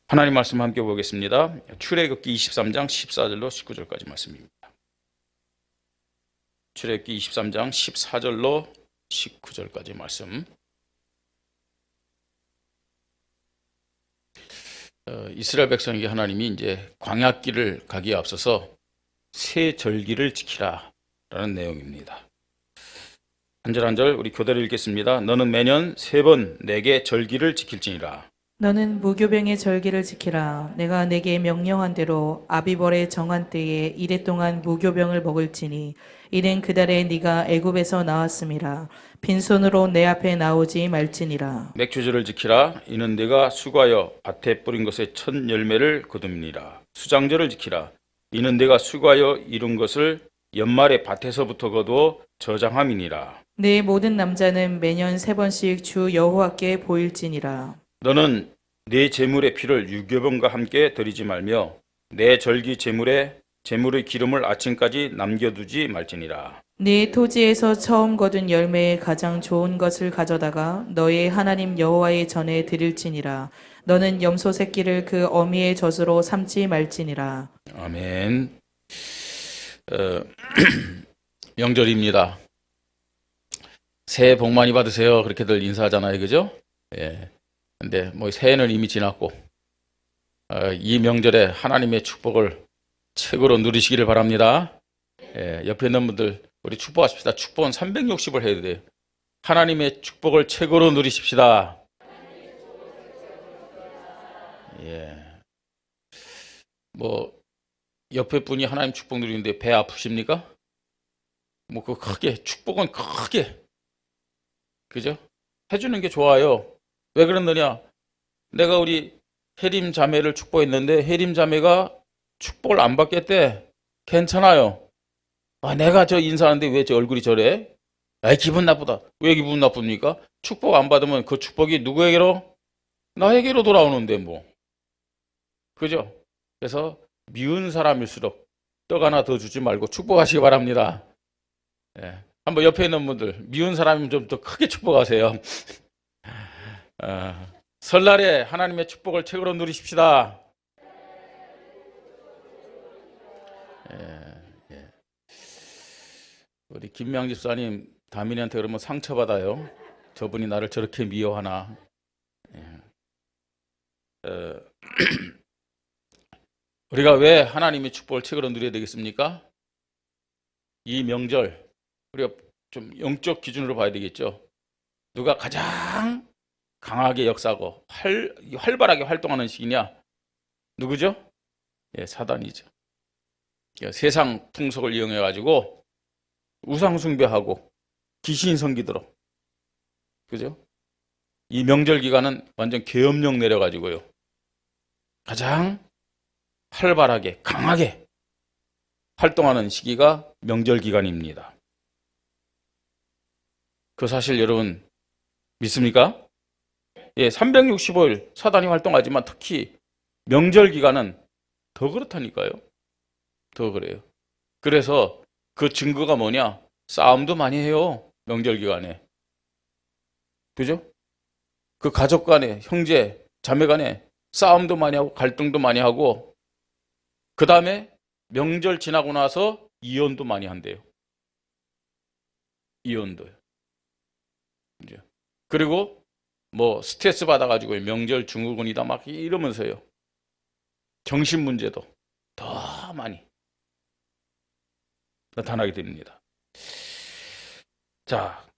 하나님 말씀 함께 보겠습니다. 출애굽기 23장 14절로 19절까지 말씀입니다. 출애굽기 23장 14절로 19절까지 말씀. 이스라엘 백성에게 하나님이 이제 광야길을 가기에 앞서서 새 절기를 지키라 라는 내용입니다. 한 절 한 절 우리 교대로 읽겠습니다. 너는 매년 3번 내게 절기를 지킬지니라. 너는 무교병의 절기를 지키라. 내가 내게 명령한 대로 아비벌의 정한 때에 이래 동안 무교병을 먹을지니 이는 그달에 네가 애굽에서 나왔음이라. 빈손으로 내 앞에 나오지 말지니라. 맥주절을 지키라. 이는 네가 수고하여 밭에 뿌린 것의 첫 열매를 거둠이니라. 수장절을 지키라. 이는 네가 수고하여 이룬 것을 연말에 밭에서부터 거두어 저장함이니라. 내 모든 남자는 매년 3번씩 주 여호와께 보일지니라. 너는 네 제물의 피를 유교병과 함께 드리지 말며 내 절기 제물의 기름을 아침까지 남겨두지 말지니라. 네 토지에서 처음 거둔 열매의 가장 좋은 것을 가져다가 너의 하나님 여호와의 전에 드릴지니라. 너는 염소 새끼를 그 어미의 젖으로 삼지 말지니라. 아멘. 명절입니다. 새해 복 많이 받으세요. 그렇게들 인사하잖아요, 그죠? 예. 근데 뭐 새해는 이미 지났고 이 명절에 하나님의 축복을 최고로 누리시기를 바랍니다. 예, 옆에 있는 분들 우리 축복하십시다. 축복은 360을 해야 돼요. 하나님의 축복을 최고로 누리십시다. 예. 뭐 옆에 분이 하나님 축복 누리는데 배 아프십니까? 뭐 그 크게 축복은 크게 그죠? 해주는 게 좋아요. 왜 그러느냐? 내가 우리 혜림 자매를 축복했는데 혜림 자매가 축복을 안 받겠대. 괜찮아요. 내가 저 인사하는데 왜 저 얼굴이 저래? 기분 나쁘다. 왜 기분 나쁩니까? 축복 안 받으면 그 축복이 누구에게로? 나에게로 돌아오는데 뭐. 그죠? 그래서 미운 사람일수록 떡 하나 더 주지 말고 축복하시기 바랍니다. 예. 한번 옆에 있는 분들 미운 사람이면 좀 더 크게 축복하세요. 설날에 하나님의 축복을 최고로 누리십시다. 예. 우리 김명 집사님 다민이한테 그러면 상처받아요. 저분이 나를 저렇게 미워하나. 우리가 왜 하나님의 축복을 최고로 누려야 되겠습니까? 이 명절 우리가 좀 영적 기준으로 봐야 되겠죠. 누가 가장 강하게 역사하고 활발하게 활동하는 시기냐? 누구죠? 예, 사단이죠. 세상 풍속을 이용해 가지고 우상 숭배하고 귀신 섬기도록, 그죠? 이 명절 기간은 완전 계엄령 내려 가지고요. 가장 활발하게 강하게 활동하는 시기가 명절 기간입니다. 그 사실 여러분 믿습니까? 예, 365일 사단이 활동하지만 특히 명절 기간은 더 그렇다니까요. 더 그래요. 그래서 그 증거가 뭐냐? 싸움도 많이 해요. 명절 기간에. 그죠? 그 가족 간에, 형제, 자매 간에 싸움도 많이 하고 갈등도 많이 하고 그 다음에 명절 지나고 나서 이혼도 많이 한대요. 이혼도요. 그리고 뭐 스트레스 받아가지고 명절 증후군이다 막 이러면서요. 정신 문제도 더 많이 나타나게 됩니다. 자,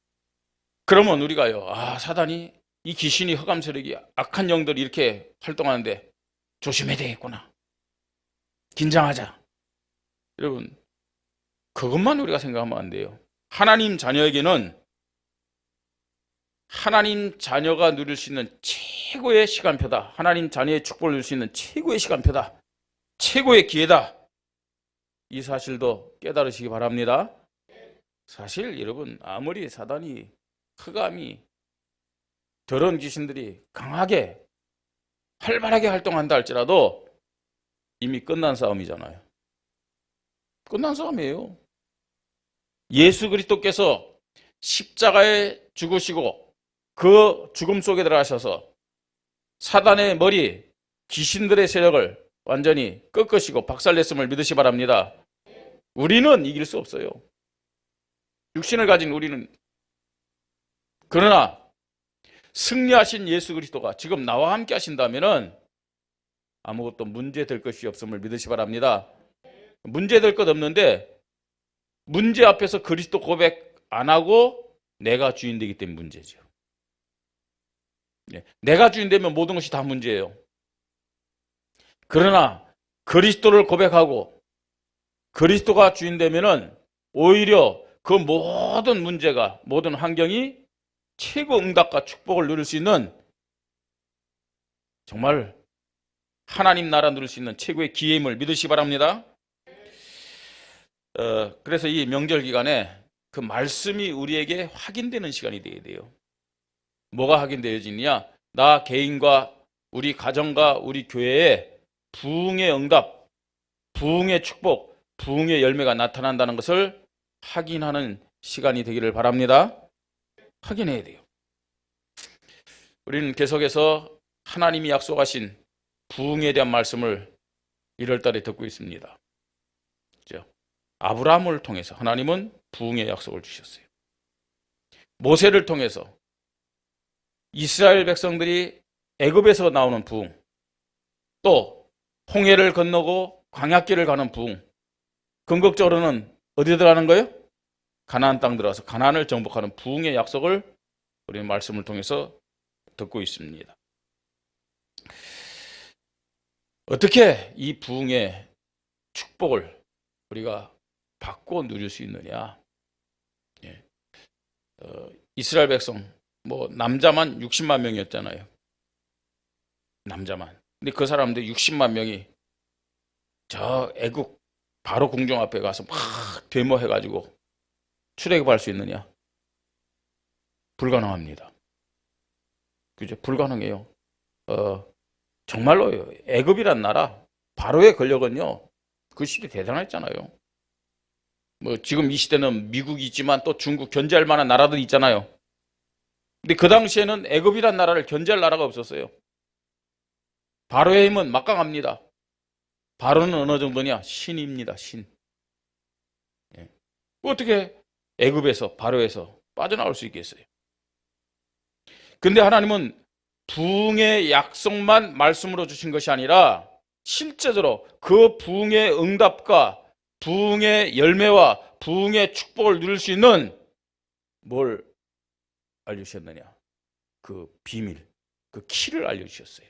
그러면 우리가요. 사단이 이 귀신이 흑암 세력이 악한 영들이 이렇게 활동하는데 조심해야 되겠구나. 긴장하자. 여러분, 그것만 우리가 생각하면 안 돼요. 하나님 자녀에게는 하나님 자녀가 누릴 수 있는 최고의 시간표다. 하나님 자녀의 축복을 누릴 수 있는 최고의 시간표다. 최고의 기회다. 이 사실도 깨달으시기 바랍니다. 사실 여러분 아무리 사단이 흑암이 더러운 귀신들이 강하게 활발하게 활동한다 할지라도 이미 끝난 싸움이잖아요. 끝난 싸움이에요. 예수 그리스도께서 십자가에 죽으시고 그 죽음 속에 들어가셔서 사단의 머리, 귀신들의 세력을 완전히 꺾으시고 박살냈음을 믿으시 바랍니다. 우리는 이길 수 없어요. 육신을 가진 우리는. 그러나 승리하신 예수 그리스도가 지금 나와 함께 하신다면은 아무것도 문제될 것이 없음을 믿으시 바랍니다. 문제될 것 없는데 문제 앞에서 그리스도 고백 안 하고 내가 주인 되기 때문에 문제죠. 내가 주인 되면 모든 것이 다 문제예요. 그러나 그리스도를 고백하고 그리스도가 주인 되면은 오히려 그 모든 문제가, 모든 환경이 최고 응답과 축복을 누릴 수 있는, 정말 하나님 나라 누릴 수 있는 최고의 기회임을 믿으시기 바랍니다. 그래서 이 명절 기간에 그 말씀이 우리에게 확인되는 시간이 되어야 돼요. 뭐가 확인되어지느냐? 나 개인과 우리 가정과 우리 교회에 부흥의 응답, 부흥의 축복, 부흥의 열매가 나타난다는 것을 확인하는 시간이 되기를 바랍니다. 확인해야 돼요. 우리는 계속해서 하나님이 약속하신 부흥에 대한 말씀을 1월 달에 듣고 있습니다. 그렇죠? 아브라함을 통해서 하나님은 부흥의 약속을 주셨어요. 모세를 통해서 이스라엘 백성들이 애굽에서 나오는 부흥, 또 홍해를 건너고 광야길을 가는 부흥, 궁극적으로는 어디 들어가는 거예요? 가나안 땅 들어가서 가나안을 정복하는 부흥의 약속을 우리는 말씀을 통해서 듣고 있습니다. 어떻게 이 부흥의 축복을 우리가 받고 누릴 수 있느냐? 이스라엘 백성 남자만 60만 명이었잖아요. 남자만. 근데 그 사람들 60만 명이 저 애국 바로 궁정 앞에 가서 막 데모해가지고 출애굽할 수 있느냐? 불가능합니다. 그죠? 불가능해요. 정말로요. 애굽이란 나라, 바로의 권력은요, 그 시대 대단했잖아요. 지금 이 시대는 미국이 있지만 또 중국 견제할 만한 나라들이 있잖아요. 근데 그 당시에는 애굽이란 나라를 견제할 나라가 없었어요. 바로의 힘은 막강합니다. 바로는 어느 정도냐? 신입니다. 신. 어떻게 애굽에서, 바로에서 빠져나올 수 있겠어요? 근데 하나님은 부흥의 약속만 말씀으로 주신 것이 아니라 실제적으로 그 부흥의 응답과 부흥의 열매와 부흥의 축복을 누릴 수 있는 뭘 알려주셨느냐? 그 비밀, 그 키를 알려주셨어요.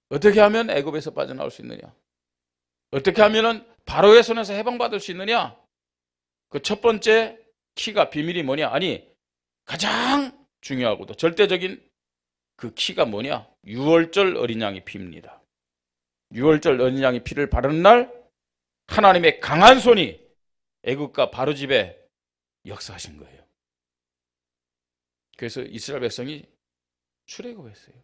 어떻게 하면 애굽에서 빠져나올 수 있느냐? 어떻게 하면 바로의 손에서 해방받을 수 있느냐? 그 첫 번째 키가, 비밀이 뭐냐? 아니, 가장 중요하고도 절대적인 그 키가 뭐냐? 유월절 어린 양의 피입니다. 유월절 어린 양의 피를 바르는 날 하나님의 강한 손이 애굽과 바로 집에 역사하신 거예요. 그래서 이스라엘 백성이 출애굽했어요.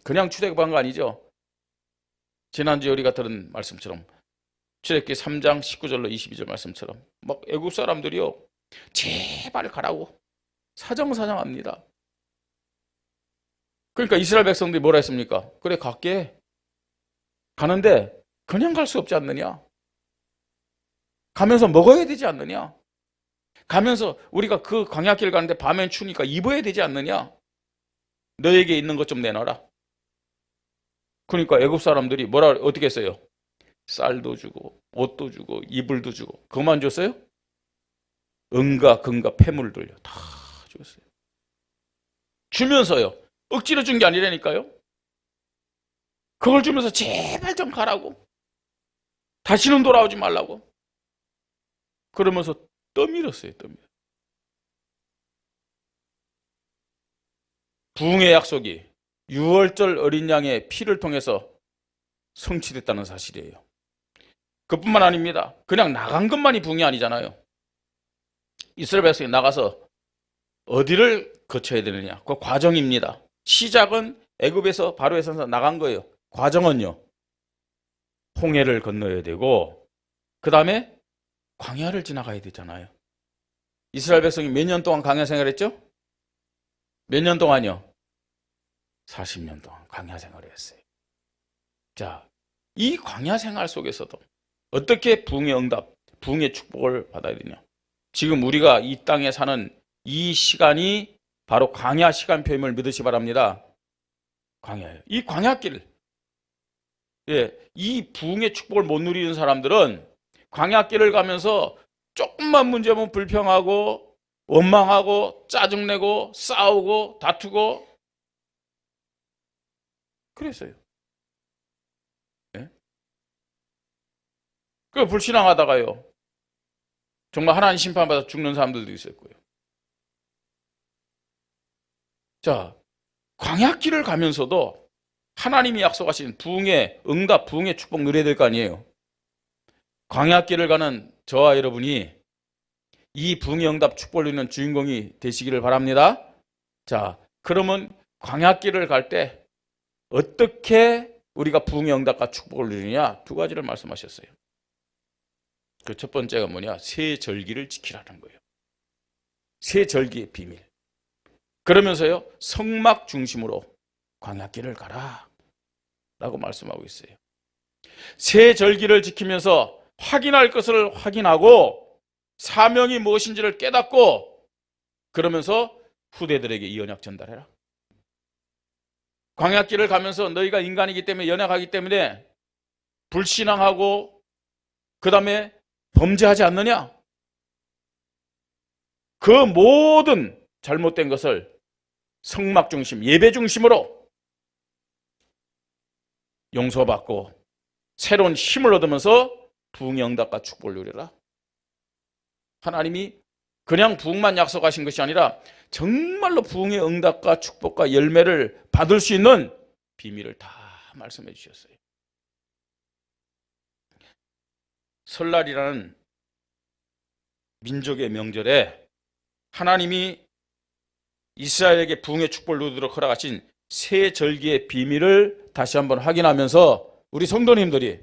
그냥 출애굽한 거 아니죠. 지난주에 우리가 들은 말씀처럼 출애굽기 3장 19절로 22절 말씀처럼 막 애굽 사람들이요, 제발 가라고 사정사정합니다. 그러니까 이스라엘 백성들이 뭐라 했습니까? 그래, 갈게. 가는데 그냥 갈 수 없지 않느냐? 가면서 먹어야 되지 않느냐? 가면서 우리가 그 광야길 가는데 밤엔 추우니까 입어야 되지 않느냐? 너에게 있는 것 좀 내놔라. 그러니까 애굽 사람들이 어떻게 했어요? 쌀도 주고 옷도 주고 이불도 주고. 그것만 줬어요? 은과 금과 폐물들요 다 줬어요. 주면서요, 억지로 준 게 아니라니까요. 그걸 주면서 제발 좀 가라고, 다시는 돌아오지 말라고. 그러면서 떠밀었어요. 부흥의 약속이 유월절 어린 양의 피를 통해서 성취됐다는 사실이에요. 그뿐만 아닙니다. 그냥 나간 것만이 부흥이 아니잖아요. 이스라엘 백성이 나가서 어디를 거쳐야 되느냐? 그 과정입니다. 시작은 애굽에서 바로에서 나간 거예요. 과정은요, 홍해를 건너야 되고 그 다음에 광야를 지나가야 되잖아요. 이스라엘 백성이 몇 년 동안 광야 생활했죠? 몇 년 동안요? 40년 동안 광야 생활을 했어요. 자, 이 광야 생활 속에서도 어떻게 부흥의 응답, 부흥의 축복을 받아야 되냐? 지금 우리가 이 땅에 사는 이 시간이 바로 광야 시간표임을 믿으시 바랍니다. 광야예요. 이 광야길, 이 부흥의 축복을 못 누리는 사람들은 광야길을 가면서 조금만 문제면 불평하고 원망하고 짜증내고 싸우고 다투고 그랬어요. 그 불신앙하다가요, 정말 하나님 심판받아 죽는 사람들도 있었고요. 자, 광야길을 가면서도 하나님이 약속하신 부흥의 응답, 부흥의 축복 누려야 될 거 아니에요. 광야길을 가는 저와 여러분이 이 부흥의 응답 축복을 누리는 주인공이 되시기를 바랍니다. 자, 그러면 광야길을 갈 때 어떻게 우리가 부흥의 응답과 축복을 누리느냐? 두 가지를 말씀하셨어요. 그 첫 번째가 뭐냐? 새 절기를 지키라는 거예요. 새 절기의 비밀. 그러면서요, 성막 중심으로 광야길을 가라 라고 말씀하고 있어요. 새 절기를 지키면서 확인할 것을 확인하고 사명이 무엇인지를 깨닫고 그러면서 후대들에게 이 언약 전달해라. 광야길을 가면서 너희가 인간이기 때문에 연약하기 때문에 불신앙하고 그 다음에 범죄하지 않느냐? 그 모든 잘못된 것을 성막 중심, 예배 중심으로 용서받고 새로운 힘을 얻으면서 부흥의 응답과 축복을 누려라. 하나님이 그냥 부흥만 약속하신 것이 아니라 정말로 부흥의 응답과 축복과 열매를 받을 수 있는 비밀을 다 말씀해 주셨어요. 설날이라는 민족의 명절에 하나님이 이스라엘에게 부흥의 축복을 누리도록 허락하신 새 절기의 비밀을 다시 한번 확인하면서 우리 성도님들이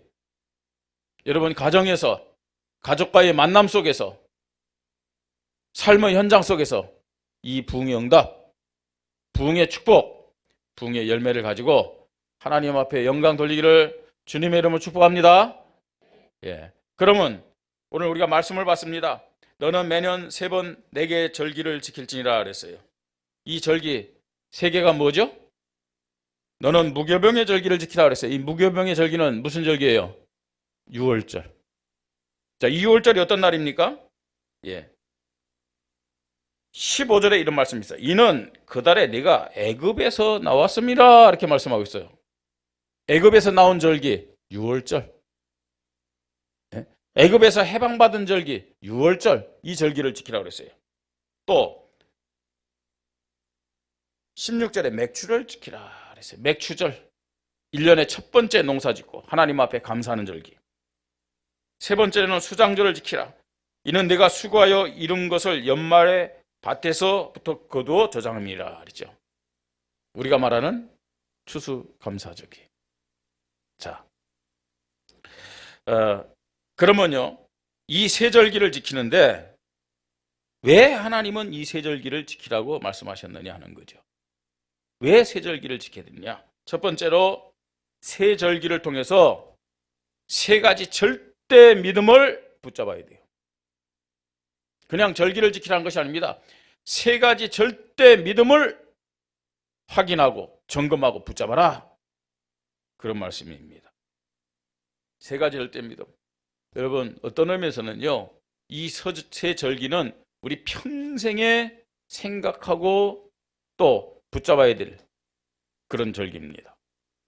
여러분 가정에서 가족과의 만남 속에서 삶의 현장 속에서 이 부흥의 응답, 부흥의 축복, 부흥의 열매를 가지고 하나님 앞에 영광 돌리기를 주님의 이름으로 축복합니다. 그러면 오늘 우리가 말씀을 봤습니다. 너는 매년 3번 4개의 절기를 지킬지니라 그랬어요. 이 절기 3개가 뭐죠? 너는 무교병의 절기를 지키라 그랬어요. 이 무교병의 절기는 무슨 절기예요? 유월절. 자, 이 유월절이 어떤 날입니까? 15절에 이런 말씀이 있어요. 이는 그 달에 네가 애굽에서 나왔습니다. 이렇게 말씀하고 있어요. 애굽에서 나온 절기 유월절. 애굽에서 해방받은 절기 유월절. 이 절기를 지키라고 그랬어요. 또 16절에 맥추를 지키라 그랬어요. 맥추절. 1년의 첫 번째 농사 짓고 하나님 앞에 감사하는 절기. 세 번째는 수장절을 지키라. 이는 내가 수고하여 이룬 것을 연말에 밭에서부터 거두어 저장함이라 그랬죠. 우리가 말하는 추수감사절기. 자, 그러면요, 이 세 절기를 지키는데 왜 하나님은 이 세 절기를 지키라고 말씀하셨느냐 하는 거죠. 왜 세 절기를 지켜야 되느냐? 첫 번째로 세 절기를 통해서 세 가지 절대 믿음을 붙잡아야 돼요. 그냥 절기를 지키라는 것이 아닙니다. 세 가지 절대 믿음을 확인하고 점검하고 붙잡아라. 그런 말씀입니다. 세 가지 절대 믿음. 여러분, 어떤 의미에서는요, 이 세 절기는 우리 평생에 생각하고 또 붙잡아야 될 그런 절기입니다.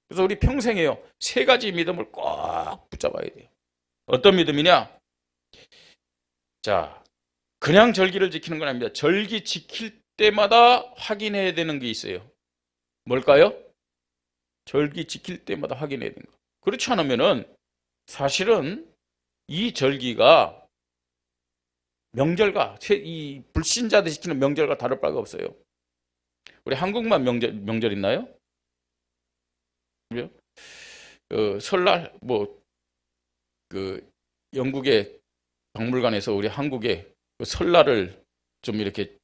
그래서 우리 평생에요, 세 가지 믿음을 꼭 붙잡아야 돼요. 어떤 믿음이냐? 자, 그냥 절기를 지키는 건 아닙니다. 절기 지킬 때마다 확인해야 되는 게 있어요. 뭘까요? 절기 지킬 때마다 확인해야 되는 거. 그렇지 않으면은 사실은 이 절기가 명절과 이 불신자들 지키는 명절과 다를 바가 없어요. 우리 한국만 명절 있나요? 설날 영국의 박물관에서 우리 한국의 설날을 좀 이렇게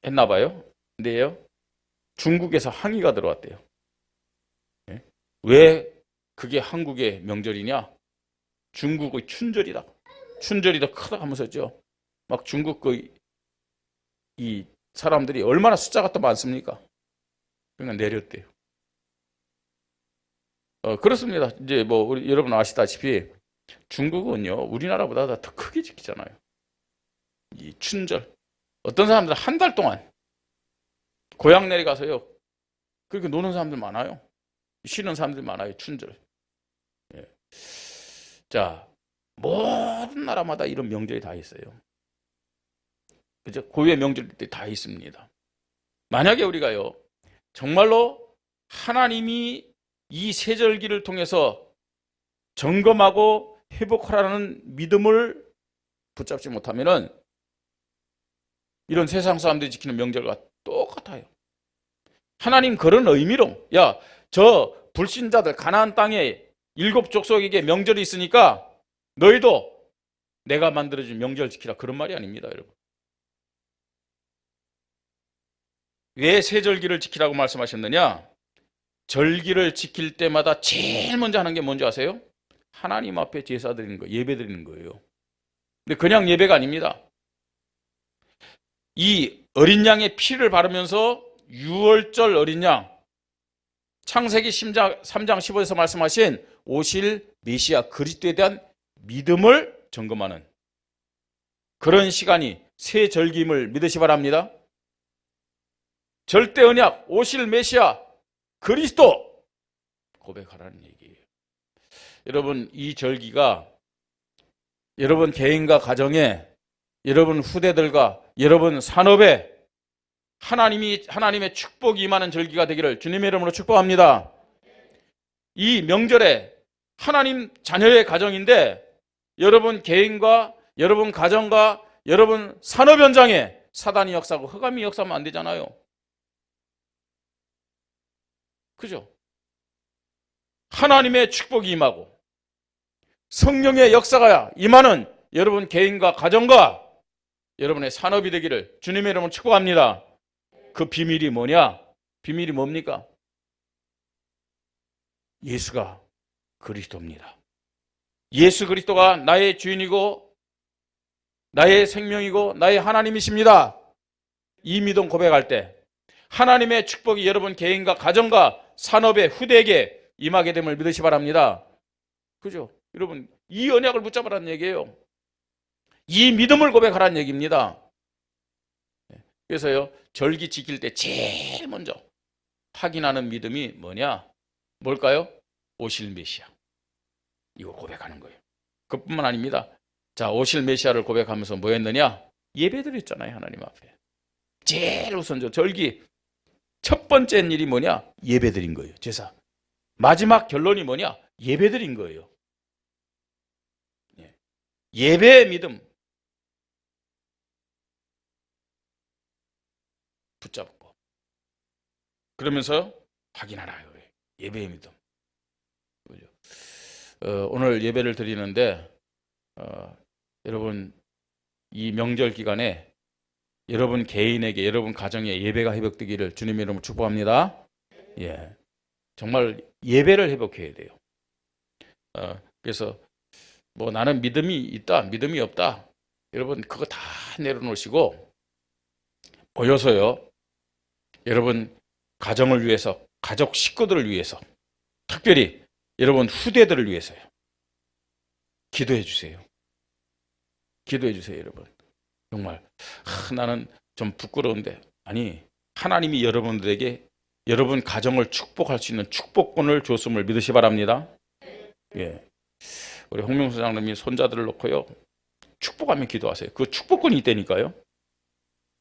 했나 봐요. 근데요, 중국에서 항의가 들어왔대요. 왜 그게 한국의 명절이냐? 중국의 춘절이다. 춘절이 더 크다 하면서죠. 막 중국 이 사람들이 얼마나 숫자가 또 많습니까? 그러니까 내렸대요. 그렇습니다. 이제 뭐 우리 여러분 아시다시피 중국은요 우리나라보다 더 크게 지키잖아요. 이 춘절. 어떤 사람들은 한 달 동안 고향 내려가서요 그렇게 노는 사람들 많아요. 쉬는 사람들 많아요. 춘절. 예. 자, 모든 나라마다 이런 명절이 다 있어요. 그죠? 고유의 명절들이 다 있습니다. 만약에 우리가요 정말로 하나님이 이 세절기를 통해서 점검하고 회복하라는 믿음을 붙잡지 못하면은 이런 세상 사람들이 지키는 명절과 똑같아요. 하나님 그런 의미로 야, 저 불신자들 가나안 땅에 7 족속에게 명절이 있으니까 너희도 내가 만들어준 명절 지키라 그런 말이 아닙니다, 여러분. 왜 세절기를 지키라고 말씀하셨느냐? 절기를 지킬 때마다 제일 먼저 하는 게 뭔지 아세요? 하나님 앞에 제사 드리는 거, 예배 드리는 거예요. 근데 그냥 예배가 아닙니다. 이 어린 양의 피를 바르면서 유월절 어린 양, 창세기 3장 15에서 말씀하신 오실 메시아 그리스도에 대한 믿음을 점검하는 그런 시간이 새 절기임을 믿으시 바랍니다. 절대 언약, 오실 메시아 그리스도 고백하라는 얘기예요. 여러분 이 절기가 여러분 개인과 가정에 여러분 후대들과 여러분 산업에 하나님의 축복이 임하는 절기가 되기를 주님의 이름으로 축복합니다. 이 명절에 하나님 자녀의 가정인데 여러분 개인과 여러분 가정과 여러분 산업 현장에 사단이 역사하고 흑암이 역사하면 안 되잖아요. 그죠? 하나님의 축복이 임하고 성령의 역사가 임하는 여러분 개인과 가정과 여러분의 산업이 되기를 주님의 이름으로 축복합니다. 그 비밀이 뭐냐? 비밀이 뭡니까? 예수가 그리스도입니다. 예수 그리스도가 나의 주인이고 나의 생명이고 나의 하나님이십니다. 이 믿음 고백할 때 하나님의 축복이 여러분 개인과 가정과 산업의 후대에게 임하게 됨을 믿으시 바랍니다. 그죠? 여러분 이 언약을 붙잡으라는 얘기예요. 이 믿음을 고백하라는 얘기입니다. 그래서요 절기 지킬 때 제일 먼저 확인하는 믿음이 뭐냐? 뭘까요? 오실 메시아. 이거 고백하는 거예요. 그뿐만 아닙니다. 자, 오실 메시아를 고백하면서 뭐 했느냐? 예배드렸잖아요, 하나님 앞에. 제일 우선적 절기 첫 번째 일이 뭐냐? 예배드린 거예요, 제사. 마지막 결론이 뭐냐? 예배드린 거예요. 예배의 믿음 붙잡고 그러면서 확인하라. 예배의 믿음. 오늘 예배를 드리는데 여러분 이 명절 기간에 여러분 개인에게 여러분 가정에 예배가 회복되기를 주님의 이름으로 축복합니다. 예, 정말 예배를 회복해야 돼요. 그래서 뭐 나는 믿음이 있다, 믿음이 없다. 여러분 그거 다 내려놓으시고 모여서요. 여러분 가정을 위해서, 가족 식구들을 위해서, 특별히 여러분 후대들을 위해서요. 기도해 주세요. 기도해 주세요, 여러분. 정말 나는 좀 부끄러운데 아니 하나님이 여러분들에게 여러분 가정을 축복할 수 있는 축복권을 줬음을 믿으시 바랍니다. 예, 우리 홍명수 장로님이 손자들을 놓고요 축복하며 기도하세요. 그 축복권이 있다니까요.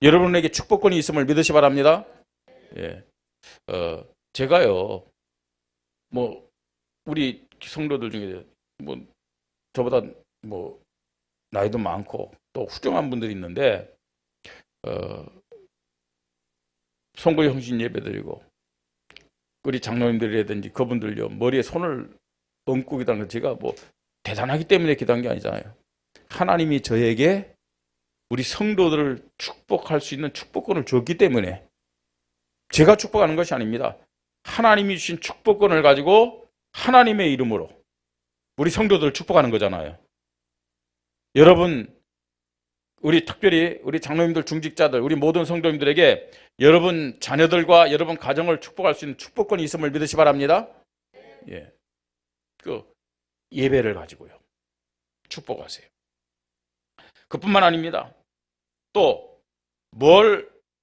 여러분에게 축복권이 있음을 믿으시 바랍니다. 예, 제가요 뭐 우리 성도들 중에 뭐 저보다 뭐 나이도 많고 또 훌륭한 분들이 있는데 송구 형신 예배드리고 우리 장로님들이라든지 그분들요 머리에 손을 얹고 기도하는 건 제가 뭐 대단하기 때문에 기도한 게 아니잖아요. 하나님이 저에게 우리 성도들을 축복할 수 있는 축복권을 줬기 때문에 제가 축복하는 것이 아닙니다. 하나님이 주신 축복권을 가지고 하나님의 이름으로 우리 성도들 축복하는 거잖아요. 여러분, 우리 특별히 우리 장로님들, 중직자들, 우리 모든 성도님들에게 여러분 자녀들과 여러분 가정을 축복할 수 있는 축복권이 있음을 믿으시 바랍니다. 예, 그 예배를 가지고요 축복하세요. 그뿐만 아닙니다. 또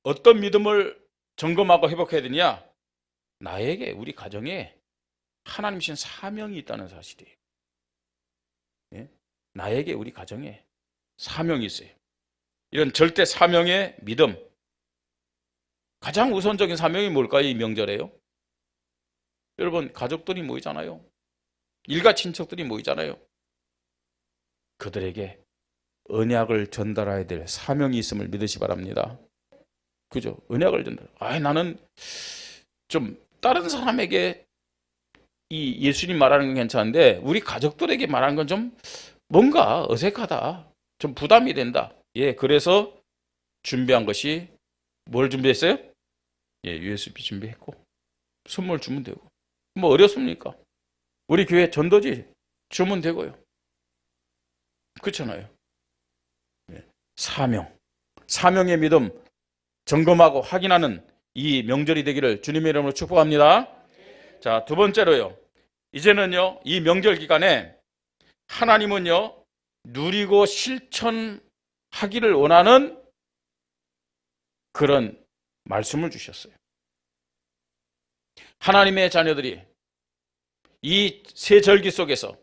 어떤 믿음을 점검하고 회복해야 되냐? 나에게, 우리 가정에 하나님 주신 사명이 있다는 사실이에요. 예? 나에게, 우리 가정에 사명이 있어요. 이런 절대 사명의 믿음. 가장 우선적인 사명이 뭘까요? 이 명절에요. 여러분, 가족들이 모이잖아요. 일가 친척들이 모이잖아요. 그들에게 언약을 전달해야 될 사명이 있음을 믿으시 바랍니다. 그죠? 언약을 전달. 나는 좀 다른 사람에게 이 예수님 말하는 건 괜찮은데 우리 가족들에게 말하는 건 좀 뭔가 어색하다. 좀 부담이 된다. 예, 그래서 준비한 것이 뭘 준비했어요? 예, USB 준비했고 선물 주면 되고. 뭐 어렵습니까? 우리 교회 전도지 주면 되고요. 그렇잖아요. 예, 사명의 믿음 점검하고 확인하는 이 명절이 되기를 주님의 이름으로 축복합니다. 자, 두 번째로요. 이제는요, 이 명절 기간에 하나님은요, 누리고 실천하기를 원하는 그런 말씀을 주셨어요. 하나님의 자녀들이 이 세 절기 속에서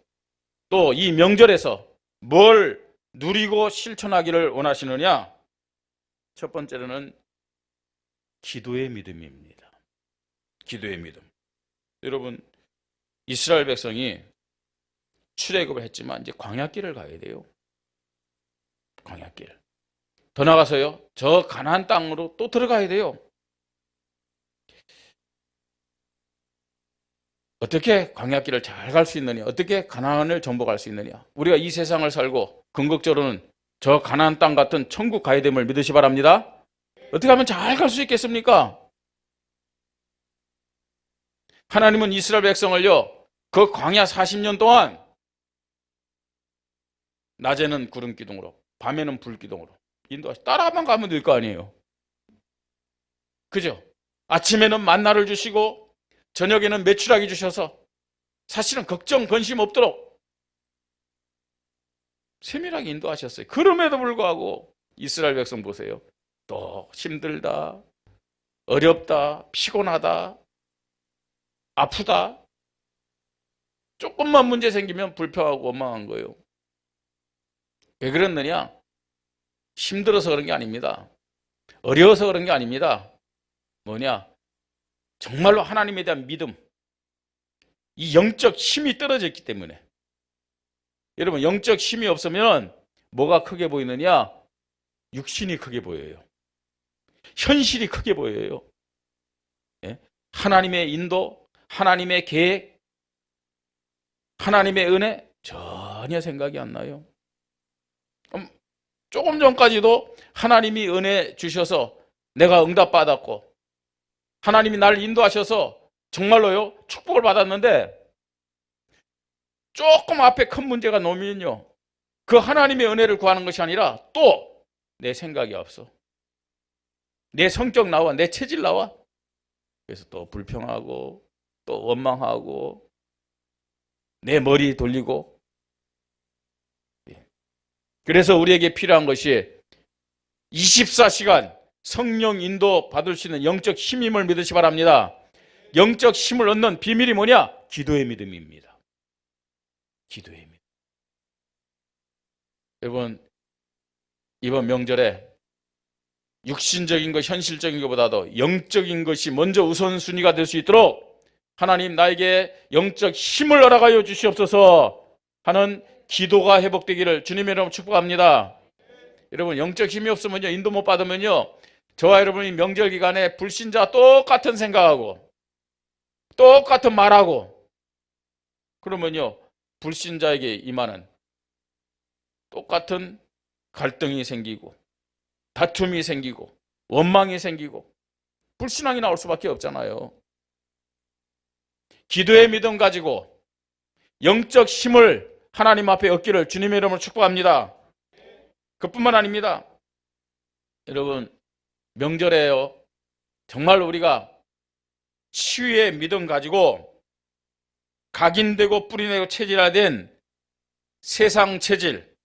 또 이 명절에서 뭘 누리고 실천하기를 원하시느냐? 첫 번째로는 기도의 믿음입니다. 기도의 믿음. 여러분, 이스라엘 백성이 출애굽을 했지만 이제 광야길을 가야 돼요. 광야길. 더 나가서요, 저 가나안 땅으로 또 들어가야 돼요. 어떻게 광야길을 잘 갈 수 있느냐? 어떻게 가나안을 정복할 수 있느냐? 우리가 이 세상을 살고 궁극적으로는 저 가나안 땅 같은 천국 가야 됨을 믿으시 바랍니다. 어떻게 하면 잘 갈 수 있겠습니까? 하나님은 이스라엘 백성을요, 그 광야 40년 동안 낮에는 구름 기둥으로, 밤에는 불 기둥으로 인도하시. 따라만 가면 될 거 아니에요. 그죠? 아침에는 만나를 주시고 저녁에는 메추라기 주셔서 사실은 걱정, 근심 없도록 세밀하게 인도하셨어요. 그럼에도 불구하고 이스라엘 백성 보세요. 또 힘들다, 어렵다, 피곤하다, 아프다. 조금만 문제 생기면 불평하고 원망한 거예요. 왜 그랬느냐? 힘들어서 그런 게 아닙니다. 어려워서 그런 게 아닙니다. 뭐냐? 정말로 하나님에 대한 믿음, 이 영적 힘이 떨어졌기 때문에. 여러분, 영적 힘이 없으면 뭐가 크게 보이느냐? 육신이 크게 보여요. 현실이 크게 보여요. 예? 하나님의 인도, 하나님의 계획, 하나님의 은혜 전혀 생각이 안 나요. 조금 전까지도 하나님이 은혜 주셔서 내가 응답받았고 하나님이 나를 인도하셔서 정말로요 축복을 받았는데 조금 앞에 큰 문제가 놓이면요 그 하나님의 은혜를 구하는 것이 아니라 또 내 생각이 없어, 내 성격 나와, 내 체질 나와. 그래서 또 불평하고 또 원망하고 내 머리 돌리고. 그래서 우리에게 필요한 것이 24시간 성령 인도 받을 수 있는 영적 힘임을 믿으시 바랍니다. 영적 힘을 얻는 비밀이 뭐냐? 기도의 믿음입니다. 기도의 믿음. 여러분, 이번 명절에 육신적인 것, 현실적인 것보다도 영적인 것이 먼저 우선순위가 될 수 있도록 하나님 나에게 영적 힘을 허락하여 주시옵소서 하는 기도가 회복되기를 주님의 이름으로 축복합니다. 여러분, 영적 힘이 없으면요, 인도 못 받으면요, 저와 여러분이 명절 기간에 불신자 똑같은 생각하고 똑같은 말하고 그러면요, 불신자에게 임하는 똑같은 갈등이 생기고 다툼이 생기고 원망이 생기고 불신앙이 나올 수밖에 없잖아요. 기도의 믿음 가지고 영적 힘을 하나님 앞에 얻기를 주님의 이름으로 축복합니다. 그뿐만 아닙니다. 여러분, 명절에요, 정말 우리가 치유의 믿음 가지고 각인되고 뿌리내고 체질화된 세상 체질,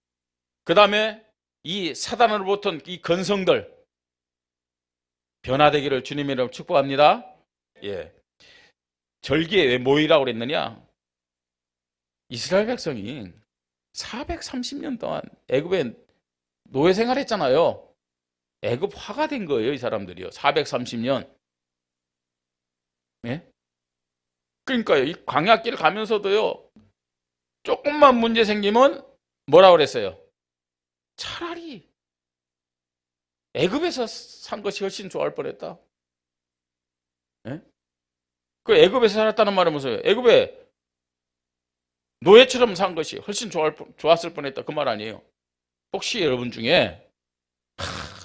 그 다음에 이 사단으로부터 이 근성들 변화되기를 주님의 이름으로 축복합니다. 예. 절기에 왜 모이라고 그랬느냐? 이스라엘 백성이 430년 동안 애굽에 노예 생활했잖아요. 애굽화가 된 거예요, 이 사람들이요. 430년. 예? 그러니까요, 이 광야길 가면서도요, 조금만 문제 생기면 뭐라고 그랬어요? 차라리 애굽에서 산 것이 훨씬 좋을 뻔했다. 예? 그 애굽에서 살았다는 말은 무슨 애굽에 노예처럼 산 것이 훨씬 좋았을 뻔했다, 그 말 아니에요. 혹시 여러분 중에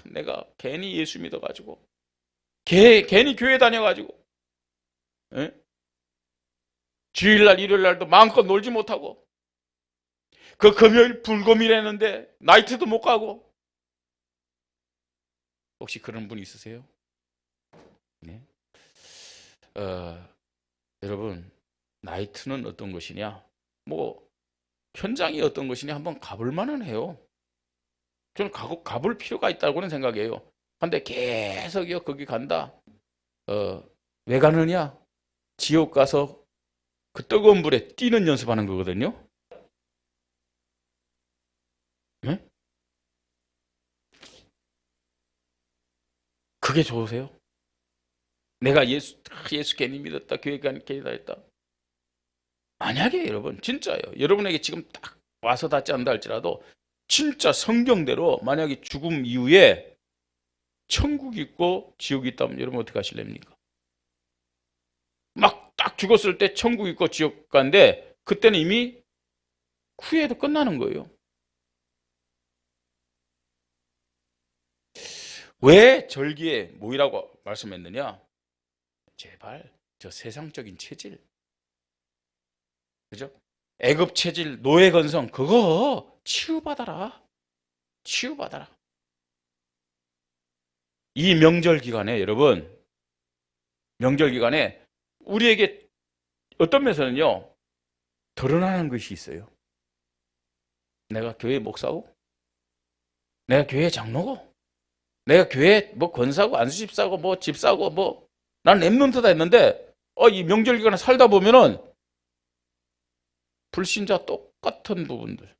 내가 괜히 예수 믿어가지고 괜히 교회 다녀가지고, 예? 주일날 일요일날도 마음껏 놀지 못하고 그 금요일 불금이라는데 나이트도 못 가고, 혹시 그런 분 있으세요? 네. 여러분, 나이트는 어떤 것이냐, 뭐 현장이 어떤 것이냐 한번 가볼 만은 해요. 저는 가볼 필요가 있다고는 생각해요. 근데 계속요 거기 간다, 왜 가느냐? 지옥 가서 그 뜨거운 불에 뛰는 연습하는 거거든요. 네? 그게 좋으세요? 내가 예수 괜히 믿었다, 교회 괜히 다녔다. 만약에 여러분 진짜요, 여러분에게 지금 딱 와서 닿지 않는다 할지라도 진짜 성경대로 만약에 죽음 이후에 천국이 있고 지옥이 있다면 여러분 어떻게 하실랍니까? 막 딱 죽었을 때 천국 있고 지옥 가는데 그때는 이미 후회도 끝나는 거예요. 왜 절기에 모이라고 말씀했느냐? 제발 저 세상적인 체질, 그죠? 애굽 체질, 노예 건성, 그거 치유받아라. 치유받아라. 이 명절 기간에 여러분, 명절 기간에 우리에게 어떤 면에서는요 드러나는 것이 있어요. 내가 교회 목사고, 내가 교회 장로고, 내가 교회 뭐 권사고, 안수집사고, 뭐 집사고, 뭐 난 랩런트다 했는데 이 명절 기간에 살다 보면은 불신자 똑같은 부분들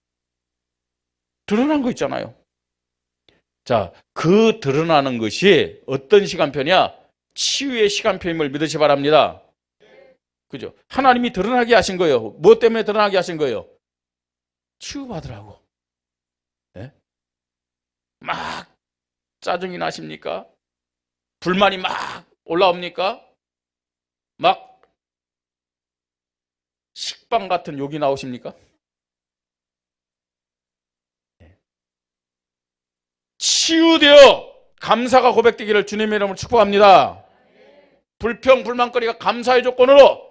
드러난 거 있잖아요. 자, 그 드러나는 것이 어떤 시간표냐? 치유의 시간표임을 믿으시 바랍니다. 그죠? 하나님이 드러나게 하신 거예요. 무엇 때문에 드러나게 하신 거예요? 치유받으라고. 네? 막 짜증이 나십니까? 불만이 막 올라옵니까? 막 식빵 같은 욕이 나오십니까? 치유되어 감사가 고백되기를 주님의 이름으로 축복합니다. 불평, 불만거리가 감사의 조건으로,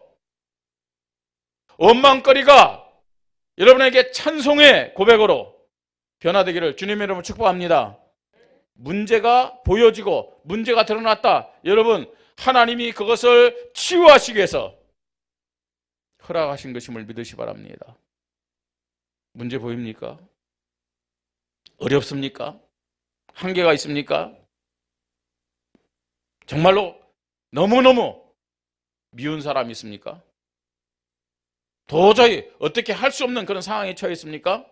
원망거리가 여러분에게 찬송의 고백으로 변화되기를 주님의 이름으로 축복합니다. 문제가 보여지고 문제가 드러났다. 여러분, 하나님이 그것을 치유하시기 위해서 허락하신 것임을 믿으시 바랍니다. 문제 보입니까? 어렵습니까? 한계가 있습니까? 정말로 너무너무 미운 사람이 있습니까? 도저히 어떻게 할 수 없는 그런 상황에 처해 있습니까?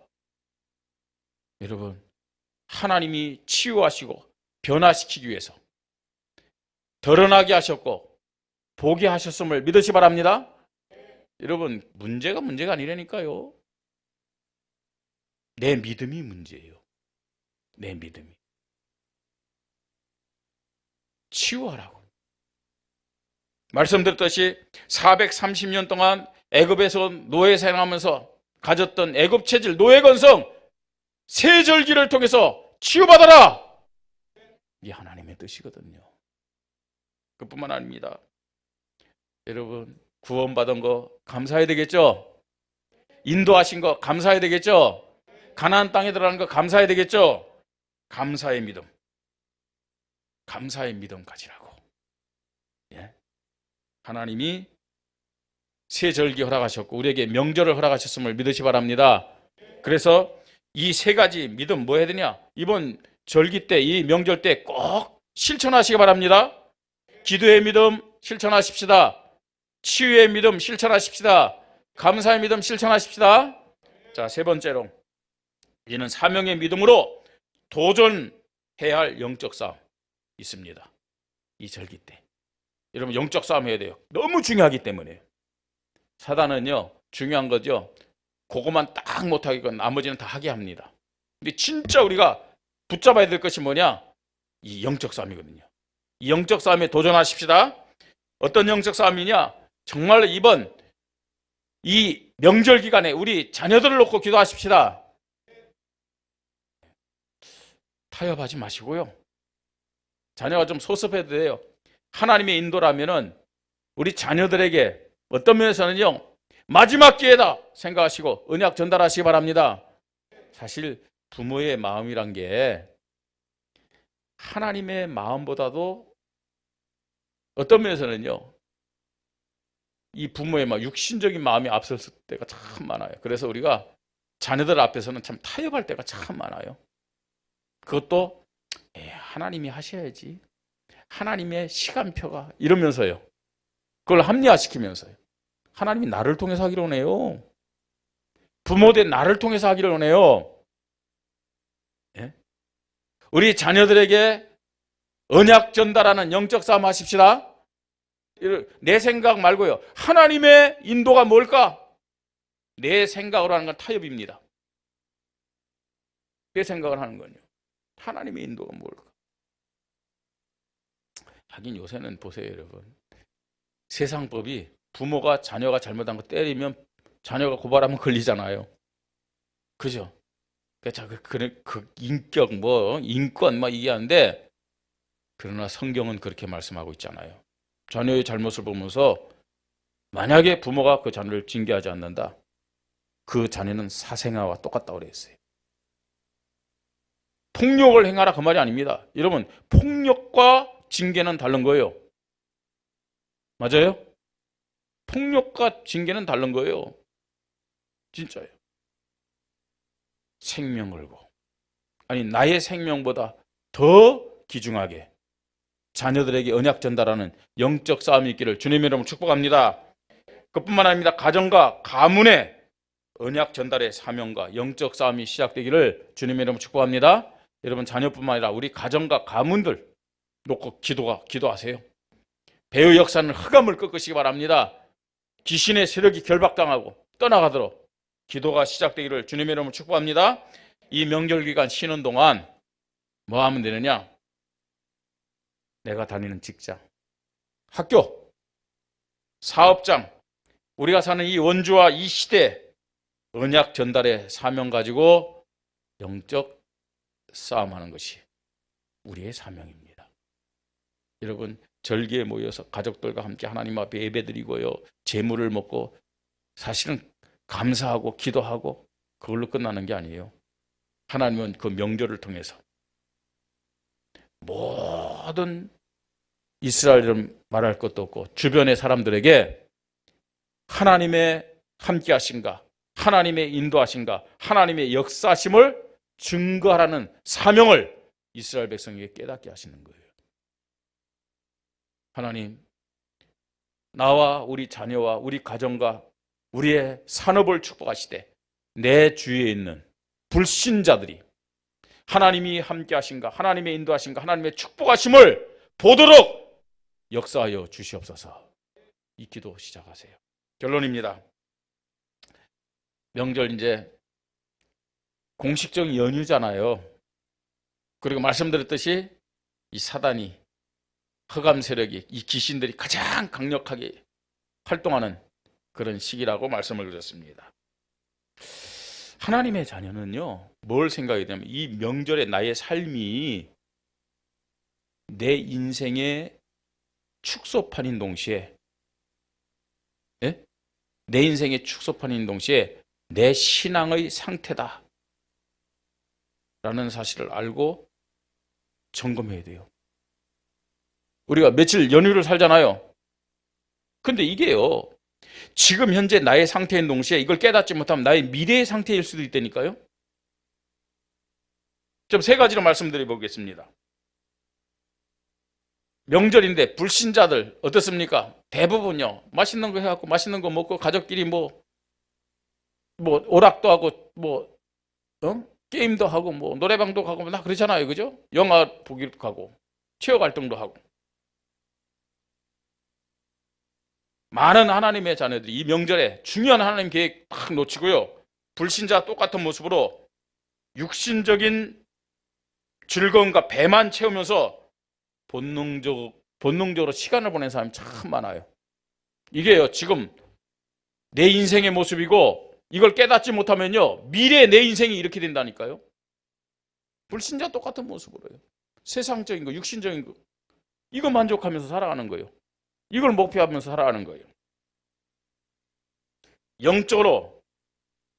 여러분, 하나님이 치유하시고 변화시키기 위해서 드러나게 하셨고 보게 하셨음을 믿으시 바랍니다. 여러분, 문제가 아니라니까요. 내 믿음이 문제예요. 내 믿음이. 치유하라고. 말씀드렸듯이 430년 동안 애굽에서 노예 생활하면서 가졌던 애굽 체질, 노예 건성, 새 절기를 통해서 치유받아라. 이게 하나님의 뜻이거든요. 그뿐만 아닙니다. 여러분, 구원받은 거 감사해야 되겠죠? 인도하신 거 감사해야 되겠죠? 가나안 땅에 들어가는 거 감사해야 되겠죠? 감사의 믿음. 감사의 믿음 가지라고. 예. 하나님이 새 절기 허락하셨고 우리에게 명절을 허락하셨음을 믿으시 바랍니다. 그래서 이 세 가지 믿음 뭐 해야 되냐? 이번 절기 때, 이 명절 때 꼭 실천하시기 바랍니다. 기도의 믿음 실천하십시다. 치유의 믿음 실천하십시다. 감사의 믿음 실천하십시다. 자, 세 번째로 이는 사명의 믿음으로 도전해야 할 영적 싸움 있습니다. 이 절기 때 여러분 영적 싸움 해야 돼요. 너무 중요하기 때문에. 사단은요 중요한 거죠. 그거만 딱 못하겠건 나머지는 다 하게 합니다. 근데 진짜 우리가 붙잡아야 될 것이 뭐냐? 이 영적 싸움이거든요. 이 영적 싸움에 도전하십시다. 어떤 영적 싸움이냐? 정말로 이번 이 명절 기간에 우리 자녀들을 놓고 기도하십시다. 타협하지 마시고요. 자녀가 좀 소습해도 돼요. 하나님의 인도라면은 우리 자녀들에게 어떤 면에서는요 마지막 기회다 생각하시고 언약 전달하시기 바랍니다. 사실 부모의 마음이란 게 하나님의 마음보다도 어떤 면에서는요 이 부모의 막 육신적인 마음이 앞설 때가 참 많아요. 그래서 우리가 자녀들 앞에서는 참 타협할 때가 참 많아요. 그것도 하나님이 하셔야지, 하나님의 시간표가 이러면서요 그걸 합리화시키면서요 하나님이 나를 통해서 하기로 하네요. 부모된 나를 통해서 하기로 하네요. 예? 우리 자녀들에게 언약 전달하는 영적 싸움 하십시다. 내 생각 말고요. 하나님의 인도가 뭘까? 내 생각으로 하는 건 타협입니다. 내 생각을 하는 건요. 하나님의 인도가 뭘까? 하긴 요새는 보세요, 여러분. 세상법이 부모가 자녀가 잘못한 거 때리면 자녀가 고발하면 걸리잖아요. 그죠? 그 인격 인권 이게 하는데 그러나 성경은 그렇게 말씀하고 있잖아요. 자녀의 잘못을 보면서 만약에 부모가 그 자녀를 징계하지 않는다. 그 자녀는 사생아와 똑같다고 그랬어요. 폭력을 행하라 그 말이 아닙니다. 여러분 폭력과 징계는 다른 거예요. 맞아요? 폭력과 징계는 다른 거예요. 진짜예요. 생명 걸고 아니 나의 생명보다 더 귀중하게 자녀들에게 언약 전달하는 영적 싸움이 있기를 주님의 이름으로 축복합니다. 그뿐만 아닙니다. 가정과 가문의 언약 전달의 사명과 영적 싸움이 시작되기를 주님의 이름으로 축복합니다. 여러분 자녀뿐만 아니라 우리 가정과 가문들 놓고 기도하세요. 배의 역사는 흑암을 꺾으시기 바랍니다. 귀신의 세력이 결박당하고 떠나가도록 기도가 시작되기를 주님의 이름으로 축복합니다. 이 명절 기간 쉬는 동안 뭐 하면 되느냐? 내가 다니는 직장, 학교, 사업장, 우리가 사는 이 원주와 이 시대 언약 전달의 사명 가지고 영적 싸움하는 것이 우리의 사명입니다. 여러분 절기에 모여서 가족들과 함께 하나님 앞에 예배드리고요 제물을 먹고 사실은 감사하고 기도하고 그걸로 끝나는 게 아니에요. 하나님은 그 명절을 통해서 모든 이스라엘을 말할 것도 없고 주변의 사람들에게 하나님의 함께하신가, 하나님의 인도하신가, 하나님의 역사심을 증거하라는 사명을 이스라엘 백성에게 깨닫게 하시는 거예요. 하나님, 나와 우리 자녀와 우리 가정과 우리의 산업을 축복하시되 내 주위에 있는 불신자들이 하나님이 함께하신가, 하나님의 인도하신가, 하나님의 축복하심을 보도록 역사하여 주시옵소서. 이 기도 시작하세요. 결론입니다. 명절 이제 공식적인 연휴잖아요. 그리고 말씀드렸듯이 이 사단이 흑암 세력이 이 귀신들이 가장 강력하게 활동하는 그런 시기라고 말씀을 드렸습니다. 하나님의 자녀는요 뭘 생각해야 되냐면 이 명절에 나의 삶이 내 인생의 축소판인 동시에 내 인생의 축소판인 동시에 내 신앙의 상태다 라는 사실을 알고 점검해야 돼요. 우리가 며칠 연휴를 살잖아요. 근데 이게요, 지금 현재 나의 상태인 동시에 이걸 깨닫지 못하면 나의 미래의 상태일 수도 있다니까요. 좀 세 가지로 말씀드려보겠습니다. 명절인데 불신자들 어떻습니까? 대부분요, 맛있는 거 해갖고 맛있는 거 먹고 가족끼리 뭐 오락도 하고 게임도 하고 노래방도 가고 다 그러잖아요. 그죠? 영화 보기도 가고 체육 활동도 하고. 많은 하나님의 자녀들이 이 명절에 중요한 하나님 계획 딱 놓치고요, 불신자 똑같은 모습으로 육신적인 즐거움과 배만 채우면서 본능적으로 시간을 보낸 사람이 참 많아요. 이게요, 지금 내 인생의 모습이고, 이걸 깨닫지 못하면요, 미래의 내 인생이 이렇게 된다니까요. 불신자 똑같은 모습으로요. 세상적인 거, 육신적인 거, 이거 만족하면서 살아가는 거예요. 이걸 목표하면서 살아가는 거예요. 영적으로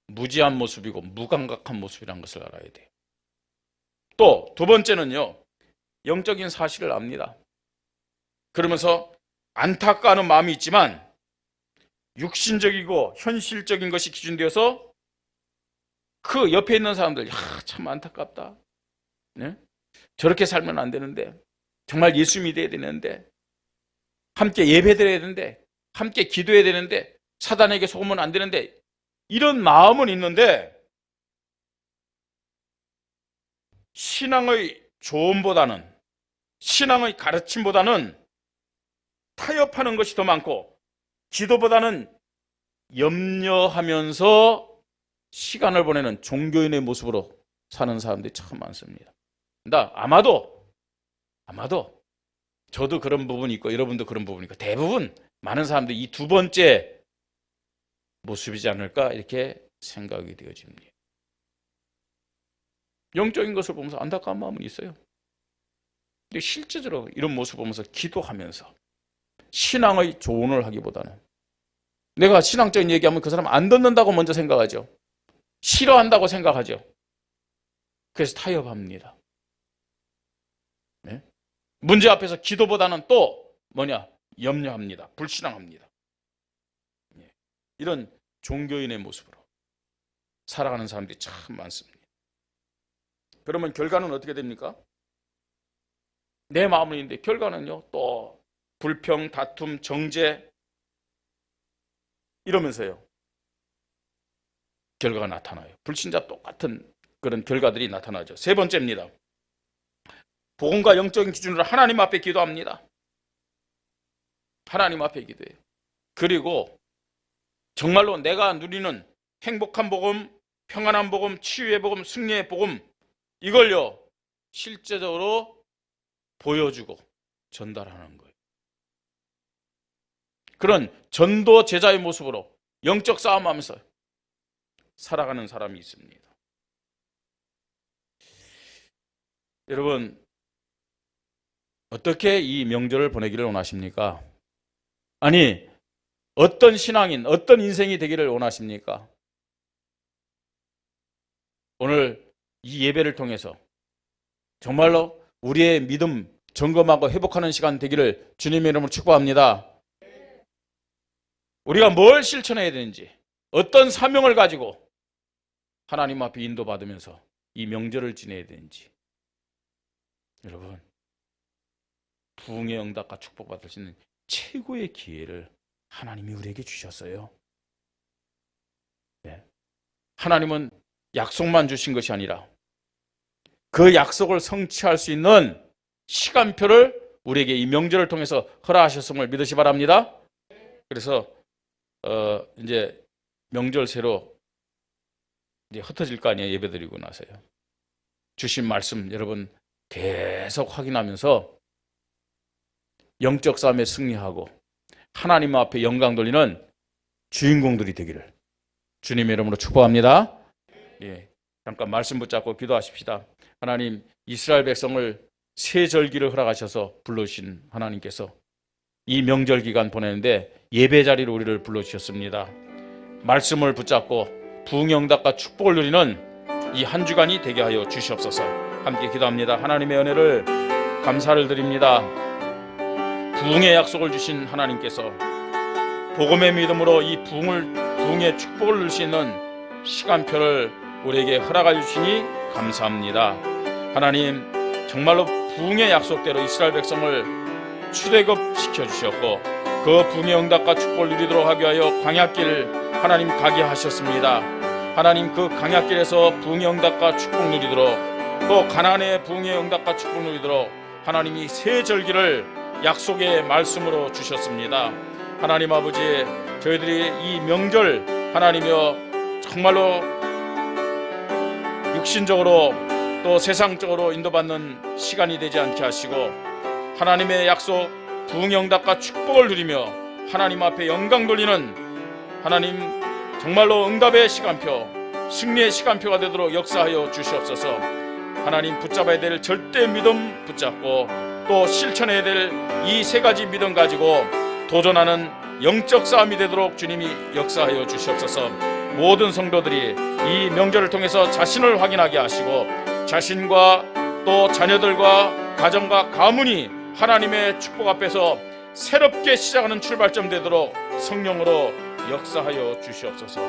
무지한 모습이고 무감각한 모습이라는 것을 알아야 돼요. 또 두 번째는요, 영적인 사실을 압니다. 그러면서 안타까워하는 마음이 있지만 육신적이고 현실적인 것이 기준되어서 그 옆에 있는 사람들, 참 안타깝다. 네? 저렇게 살면 안 되는데, 정말 예수 믿어야 되는데, 함께 예배드려야 되는데, 함께 기도해야 되는데, 사단에게 속으면 안 되는데, 이런 마음은 있는데 신앙의 조언보다는, 신앙의 가르침보다는 타협하는 것이 더 많고, 기도보다는 염려하면서 시간을 보내는 종교인의 모습으로 사는 사람들이 참 많습니다. 아마도 저도 그런 부분이 있고 여러분도 그런 부분이 있고, 대부분 많은 사람들이 이 두 번째 모습이지 않을까 이렇게 생각이 되어집니다. 영적인 것을 보면서 안타까운 마음은 있어요. 근데 실제적으로 이런 모습을 보면서 기도하면서 신앙의 조언을 하기보다는, 내가 신앙적인 얘기하면 그 사람 안 듣는다고 먼저 생각하죠. 싫어한다고 생각하죠. 그래서 타협합니다. 네? 문제 앞에서 기도보다는 또 염려합니다. 불신앙합니다. 네. 이런 종교인의 모습으로 살아가는 사람들이 참 많습니다. 그러면 결과는 어떻게 됩니까? 내 마음은 있는데 결과는요, 또 불평, 다툼, 정죄 이러면서요, 결과가 나타나요. 불신자 똑같은 그런 결과들이 나타나죠. 세 번째입니다. 복음과 영적인 기준으로 하나님 앞에 기도합니다. 하나님 앞에 기도해요. 그리고 정말로 내가 누리는 행복한 복음, 평안한 복음, 치유의 복음, 승리의 복음, 이걸요 실제적으로 보여주고 전달하는 거예요. 그런 전도 제자의 모습으로 영적 싸움하면서 살아가는 사람이 있습니다. 여러분, 어떻게 이 명절을 보내기를 원하십니까? 아니, 어떤 신앙인, 어떤 인생이 되기를 원하십니까? 오늘 이 예배를 통해서 정말로 우리의 믿음 점검하고 회복하는 시간 되기를 주님의 이름으로 축복합니다. 우리가 뭘 실천해야 되는지, 어떤 사명을 가지고 하나님 앞에 인도받으면서 이 명절을 지내야 되는지, 여러분, 부흥의 응답과 축복받을 수 있는 최고의 기회를 하나님이 우리에게 주셨어요. 네. 하나님은 약속만 주신 것이 아니라 그 약속을 성취할 수 있는 시간표를 우리에게 이 명절을 통해서 허락하셨음을 믿으시 바랍니다. 그래서 이제 명절 새로 이제 흩어질 거 아니에요. 예배드리고 나서요. 주신 말씀 여러분 계속 확인하면서 영적 싸움에 승리하고 하나님 앞에 영광 돌리는 주인공들이 되기를 주님의 이름으로 축복합니다. 예, 잠깐 말씀 붙잡고 기도하십시다. 하나님, 이스라엘 백성을 새 절기를 허락하셔서 불러주신 하나님께서 이 명절 기간 보내는데 예배 자리로 우리를 불러주셨습니다. 말씀을 붙잡고 부흥영답과 축복을 누리는 이 한 주간이 되게 하여 주시옵소서. 함께 기도합니다. 하나님의 은혜를 감사를 드립니다. 부흥의 약속을 주신 하나님께서 복음의 믿음으로 이 부흥의 축복을 누릴 수 있는 시간표를 우리에게 허락하여 주시니 감사합니다. 하나님, 정말로 부흥의 약속대로 이스라엘 백성을 출애굽시켜 주셨고 그 부흥의 응답과 축복을 누리도록 하기 위하여 광야길 하나님 가게 하셨습니다. 하나님, 그 광야길에서 부흥의 응답과 축복 누리도록, 또 가나안의 부흥의 응답과 축복 누리도록 하나님이 새 절기를 약속의 말씀으로 주셨습니다. 하나님 아버지, 저희들이 이 명절 하나님이여 정말로 육신적으로 또 세상적으로 인도받는 시간이 되지 않게 하시고 하나님의 약속 부흥의 응답과 축복을 누리며 하나님 앞에 영광 돌리는 하나님 정말로 응답의 시간표, 승리의 시간표가 되도록 역사하여 주시옵소서. 하나님, 붙잡아야 될 절대 믿음 붙잡고 또 실천해야 될 이 세 가지 믿음 가지고 도전하는 영적 싸움이 되도록 주님이 역사하여 주시옵소서. 모든 성도들이 이 명절을 통해서 자신을 확인하게 하시고 자신과 또 자녀들과 가정과 가문이 하나님의 축복 앞에서 새롭게 시작하는 출발점 되도록 성령으로 역사하여 주시옵소서.